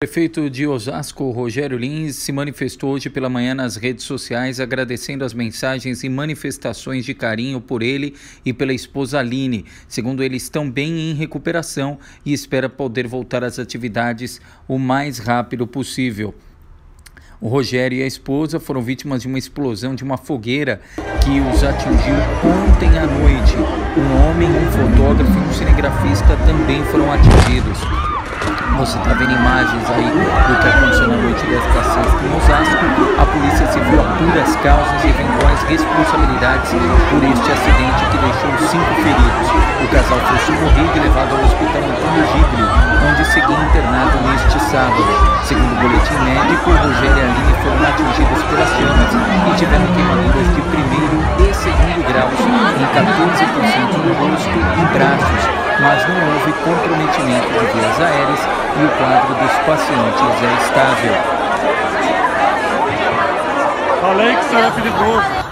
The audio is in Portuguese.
O prefeito de Osasco, Rogério Lins, se manifestou hoje pela manhã nas redes sociais agradecendo as mensagens e manifestações de carinho por ele e pela esposa Aline. Segundo ele, estão bem em recuperação e espera poder voltar às atividades o mais rápido possível. O Rogério e a esposa foram vítimas de uma explosão de uma fogueira que os atingiu ontem à noite. Um homem, um fotógrafo e um cinegrafista também foram atingidos. Você está vendo imagens aí do que aconteceu na noite desta sexta em Osasco. A Polícia Civil apura as causas e eventuais responsabilidades por este acidente que deixou 5 feridos. O casal foi socorrido e levado ao Hospital Antônio Giglio, onde seguia internado neste sábado. Segundo o boletim médico, Rogério e Aline foram atingidos pelas chamas e tiveram queimaduras de primeiro e segundo graus em 14% no rosto e braços, mas não houve comprometimento de vias aéreas e o quadro dos pacientes é estável. Falei que isso era perigoso.